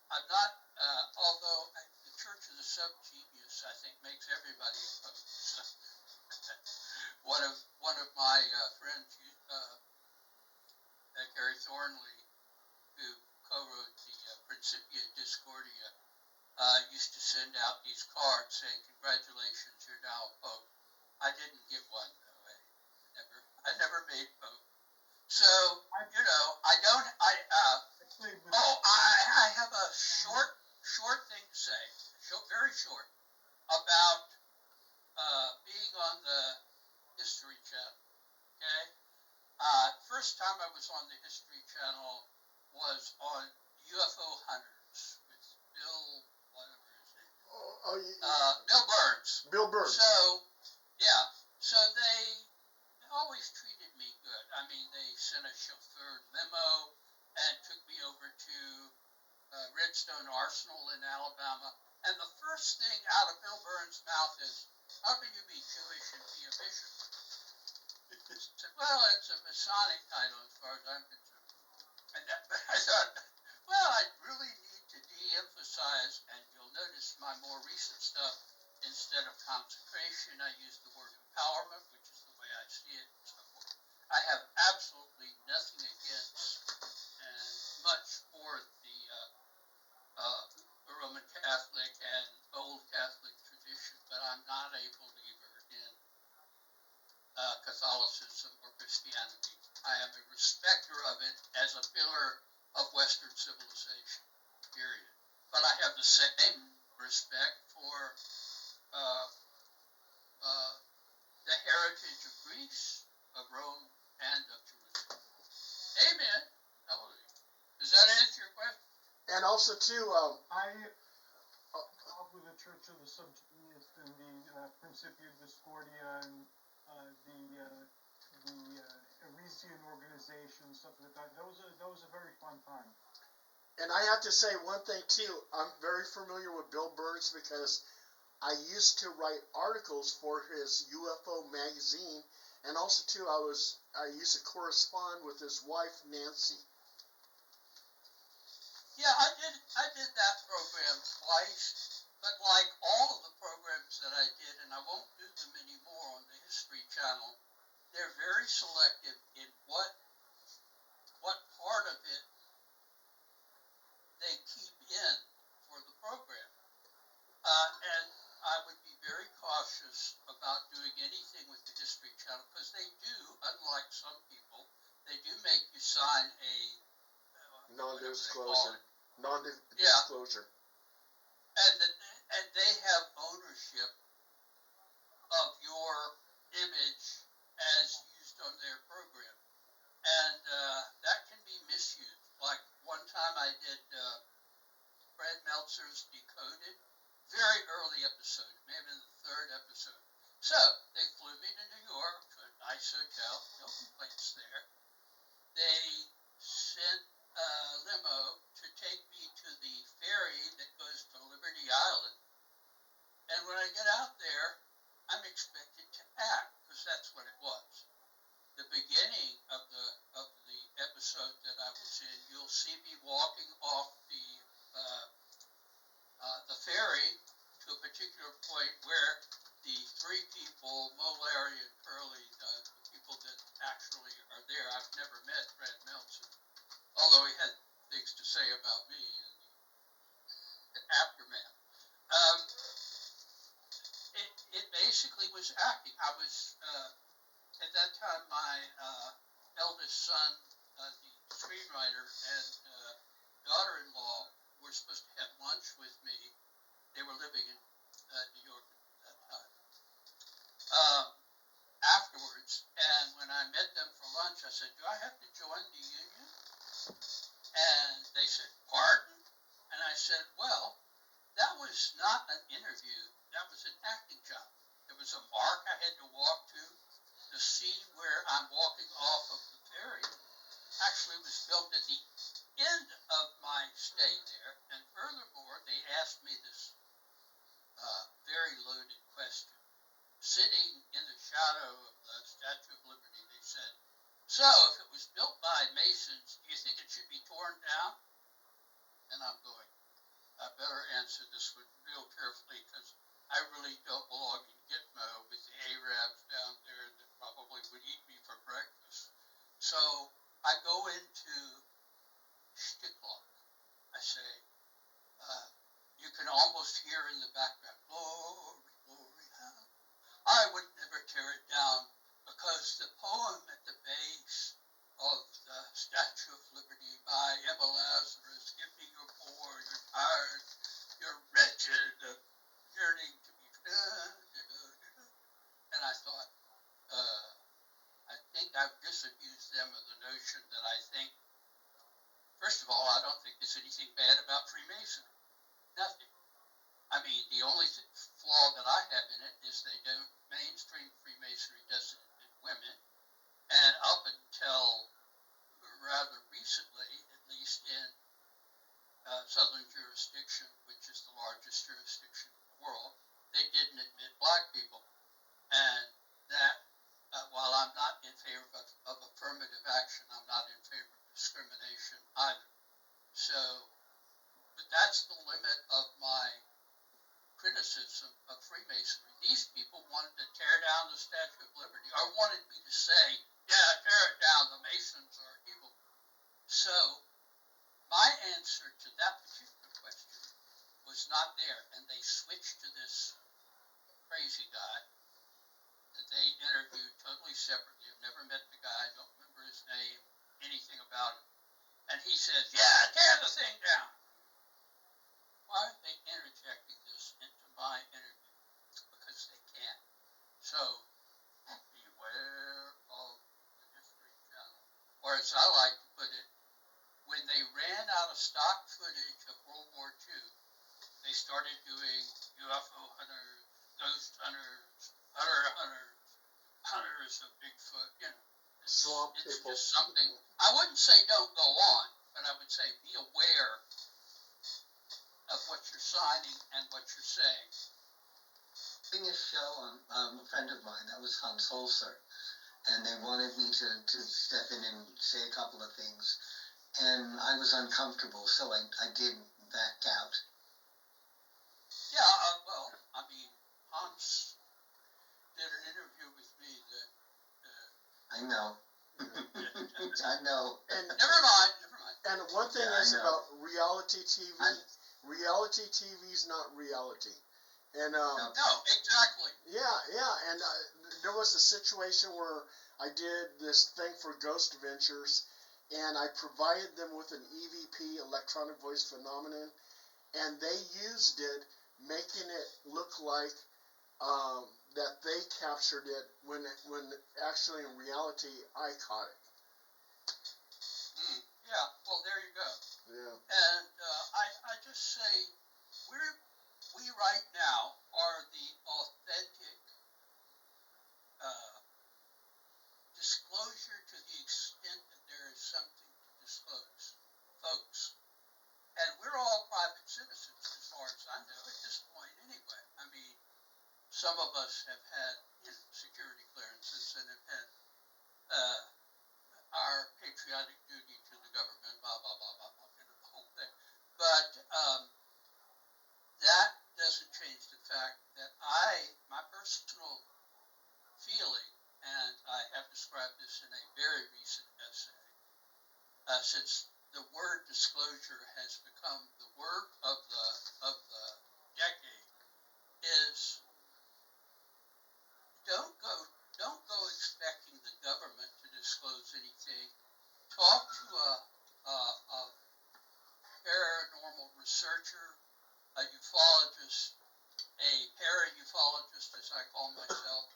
I'm not, although the Church of the Subgenius, I think, makes everybody a pope. So, one of my friends, Gary Thornley, who co-wrote the Principia Discordia, used to send out these cards saying, "Congratulations, you're now a pope." I didn't get one though. I never made pope. So I don't. I have a short thing to say. Very short about being on the History Channel. Okay. First time I was on the History Channel was on UFO Hunters with Bill, whatever his name is. Bill Burns. Bill Burns. So, yeah. So they always treated me good. I mean, they sent a chauffeur limo and took me over to Redstone Arsenal in Alabama. And the first thing out of Bill Burns' mouth is, "How can you be Jewish and be a bishop?" I said, "Well, it's a Masonic title as far as I'm concerned." And I thought, well, I really need to de-emphasize, and you'll notice my more recent stuff, instead of consecration, I use the word empowerment, which is the way I see it, and so forth. I have absolutely nothing against, and much for the Roman Catholic and Old Catholic tradition, but I'm not a believer in Catholicism or Christianity. I am a respecter of it as a pillar of Western civilization, period. But I have the same respect for the heritage of Greece, of Rome, and of Jerusalem. Amen. Hallelujah. Does that answer your question? And also, too, I talked with the Church of the Subgenius and the Principia Discordia and the Elysian organization, stuff like that. That was a very fun time. And I have to say one thing too. I'm very familiar with Bill Burns because I used to write articles for his UFO magazine, and also too I used to correspond with his wife Nancy. Yeah, I did that program twice, but like all of the programs that I did, and I won't do them anymore on the History Channel, they're very selective in what part of it they keep in for the program. And I would be very cautious about doing anything with the History Channel, because they do, unlike some people, they do make you sign a non-disclosure. And they have ownership of your image as used on their program. And that can be misused. Like one time I did Fred Meltzer's Decoded, very early episode, maybe in the third episode. So they flew me to New York to a nice hotel, no complaints there. They sent a limo to take me to the ferry that goes to Liberty Island. And when I get out there, I'm expected to act, because that's what it was. The beginning of the episode that I was in, you'll see me walking off the ferry to a particular point where the three people, Mo, Larry, and Curly, the people that actually are there, I've never met Fred Meltzer, although he had things to say about me in the aftermath. It basically was acting. I was, at that time, my eldest son, the screenwriter, and daughter-in-law were supposed to have lunch with me. They were living in New York at that time. Afterwards, and when I met them for lunch, I said, "Do I have to join the union?" And they said, "Pardon?" And I said, "Well, that was not an interview. That was an acting job. There was a mark I had to walk to. The scene where I'm walking off of the ferry actually was filmed at the end of my stay there. And furthermore, they asked me this very loaded question. Sitting in the shadow of the Statue of Liberty, they said, "So, if it was built by Masons, do you think it should be torn down?" And I'm going, answer this one real carefully because I really don't belong in Gitmo with the Arabs down there that probably would eat me for breakfast. So I go into Shticklock. I say, you can almost hear in the background, glory, glory, hallelujah. I would never tear it down because the poem at the base of the Statue of Liberty by Emma Lazarus, give me your poor, you're tired, you're wretched, yearning to be, and I thought, I think I've disabused them of the notion that I think, first of all, I don't think there's anything bad about Freemasonry. Nothing. I mean, the only flaw that I have in it is they don't, mainstream Freemasonry doesn't admit women, and up until rather recently, at least in Southern jurisdiction, which is the largest jurisdiction in the world, they didn't admit black people. And that, while I'm not in favor of affirmative action, I'm not in favor of discrimination either. So, but that's the limit of my criticism of Freemasonry. These people wanted to tear down the Statue of Liberty, or wanted me to say, yeah, tear it down, the Masons are evil. So, my answer to that particular question was not there, and they switched to this crazy guy that they interviewed totally separately. I've never met the guy, don't remember his name, anything about it. And he says, yeah, tear the thing down. Why are they interjecting this into my interview? Because they can. So, beware of the History Channel. Or as I like to put it, when they ran out of stock footage of World War II, they started doing UFO hunters, ghost hunters, hunters of Bigfoot, you know. Swamp It's people. just something, I wouldn't say don't go on, but I would say be aware of what you're signing and what you're saying. Doing a show on a friend of mine, that was Hans Holzer, and they wanted me to step in and say a couple of things, and I was uncomfortable, so I did back out. Yeah, well, I mean, Hans did an interview with me that, I know. I know. And never mind. And one thing Yeah, is I know. about reality TV. Reality TV is not reality. And No, exactly. yeah, and there was a situation where I did this thing for Ghost Ventures, and I provided them with an EVP, electronic voice phenomenon, and they used it, making it look like that they captured it when actually in reality I caught it. Yeah, well, there you go. Yeah. And I just say, we right now are the authentic disclosure to the extent that there is something to disclose, folks. And we're all private citizens as far as I know at this point anyway. I mean, some of us have had, security clearances and have had our patriotic duty to the government, blah, blah, blah, blah, blah, the whole thing. But that doesn't change the fact that my personal feeling, and I have described this in a very recent essay, since the word disclosure has become the word of the decade, is don't go expecting the government to disclose anything. Talk to a paranormal researcher, a ufologist, a para-ufologist, as I call myself.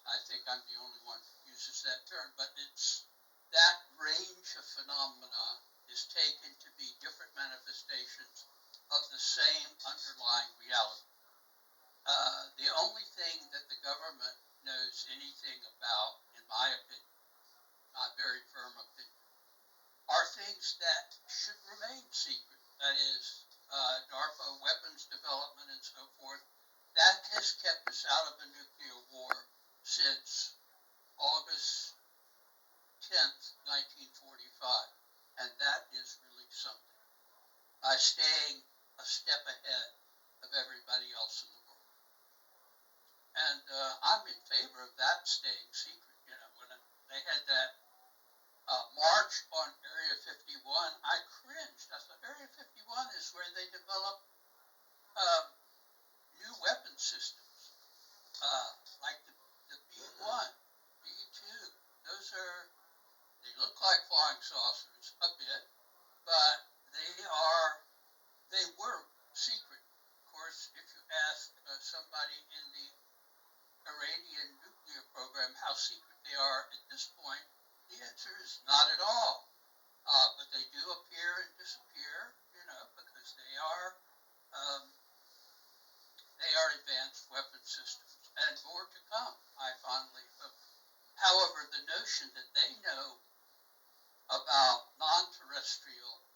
I think I'm the only one who uses that term, but it's that range of phenomena is taken to be different manifestations of the same underlying reality. The only thing that the government knows anything about, in my opinion, my very firm opinion, are things that should remain secret. That is, DARPA weapons development and so forth. That has kept us out of a nuclear war since August 10th, 1945. And that is really something. by staying a step ahead of everybody else in the world. And I'm in favor of that staying secret. You know, when they had that march on Area 51, I cringed. I thought Area 51 is where they develop new weapon systems, like the B1, B2. Those they look like flying saucers a bit, but they were secret. Of course, if you ask somebody in the Iranian nuclear program how secret they are at this point, the answer is not at all. But they do appear and disappear, you know, because um, they are advanced weapon systems, and more to come, I fondly hope. However, the notion that they know about non-terrestrial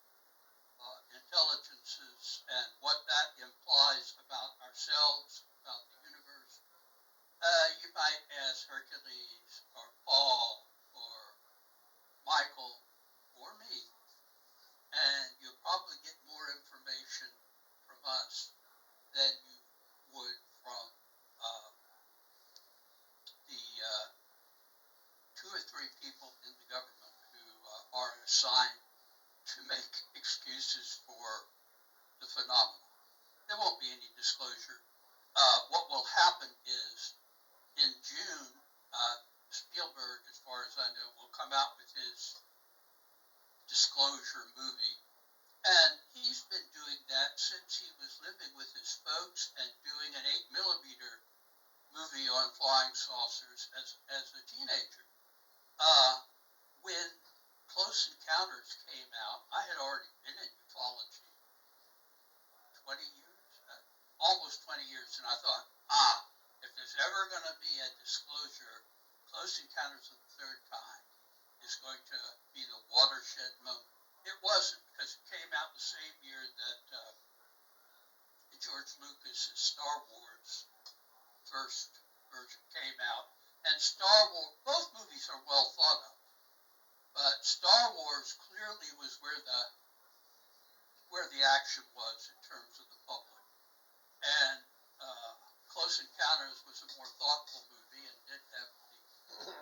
intelligences and what that implies about ourselves, about the universe, you might ask Hercules or Paul or Michael or me, and you'll probably get more information from us than you would from the two or three people in the government who are assigned to make excuses for the phenomenon. There won't be any disclosure. What will happen is in June, Spielberg, as far as I know, will come out with his disclosure movie. And he's been doing that since he was living with his folks and doing an 8mm movie on flying saucers as a teenager. When Close Encounters came out, I had already been in ufology 20 years, almost 20 years, and I thought, if there's ever going to be a disclosure, Close Encounters of the Third Kind is going to be the watershed moment. It wasn't, because it came out the same year that George Lucas's Star Wars first version came out. And Star Wars, both movies are well thought of, but Star Wars clearly was where the action was in terms of the public. And Close Encounters was a more thoughtful movie and did have the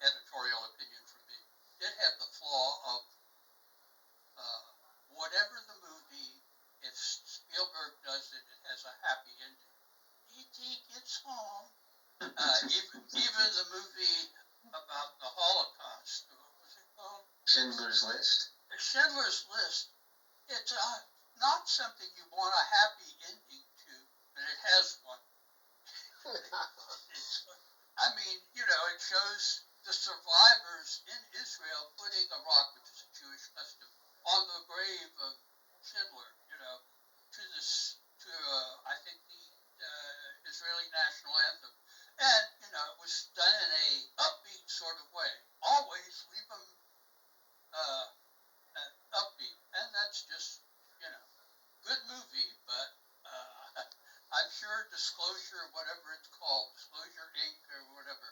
editorial opinion from me. Did have the flaw of whatever the movie, if Spielberg does it, it has a happy ending. E.T. gets home. Even the movie about the Holocaust, what was it called? Schindler's List. Schindler's List. It's not something you want a happy ending to, but it has one. I mean, you know, it shows the survivors in Israel putting a rock, which is a Jewish custom, on the grave of Schindler, you know, to I think the Israeli national anthem. And, you know, it was done in a upbeat sort of way. Always leave them upbeat. And that's just, you know, good movie, but I'm sure Disclosure, whatever it's called, Disclosure Inc. or whatever,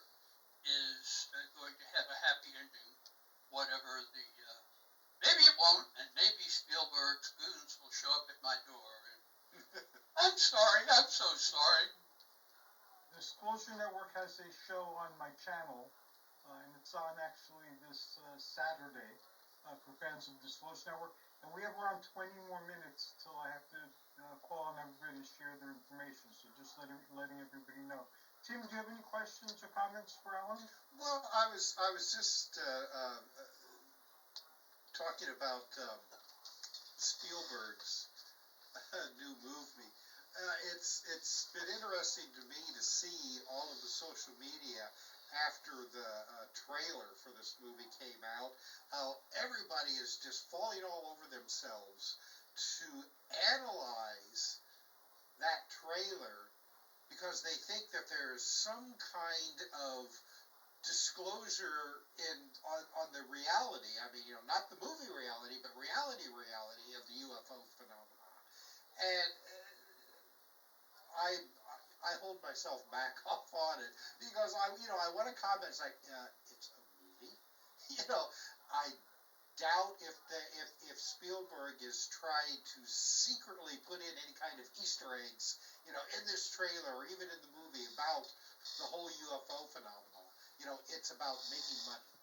is going to have a happy ending, whatever the, maybe it won't, and maybe Spielberg's goons will show up at my door, and I'm sorry, I'm so sorry. Disclosure Network has a show on my channel, and it's on actually this Saturday for fans of Disclosure Network. And we have around 20 more minutes till I have to call on everybody to share their information. So just letting everybody know. Tim, do you have any questions or comments for Alan? Well, I was just talking about Spielberg's new movie. It's been interesting to me to see all of the social media after the trailer for this movie came out, how everybody is just falling all over themselves to analyze that trailer because they think that there is some kind of disclosure on the reality. I mean, you know, not the movie reality, but reality of the UFO phenomenon. And I hold myself back off on it because I want to comment. It's like it's a movie, you know. doubt if Spielberg is trying to secretly put in any kind of Easter eggs, in this trailer or even in the movie about the whole UFO phenomenon. It's about making money.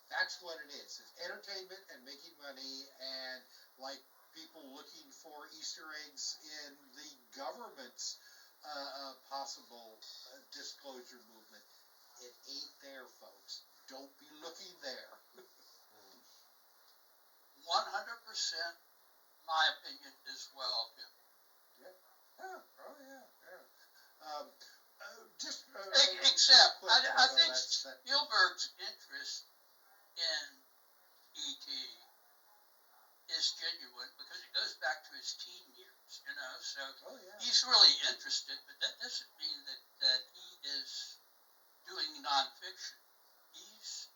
That's what it is. It's entertainment and making money, and like people looking for Easter eggs in the government's possible disclosure movement. It ain't there, folks. Don't be looking there. 100%, my opinion as well, Jim. Yeah. Oh yeah. Except, real quick, I think that Spielberg's interest in E.T. is genuine because it goes back to his teen years, so oh yeah. he's really interested, but that doesn't mean that he is doing nonfiction. He's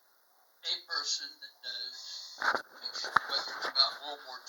a person that does fiction, whether it's about World War II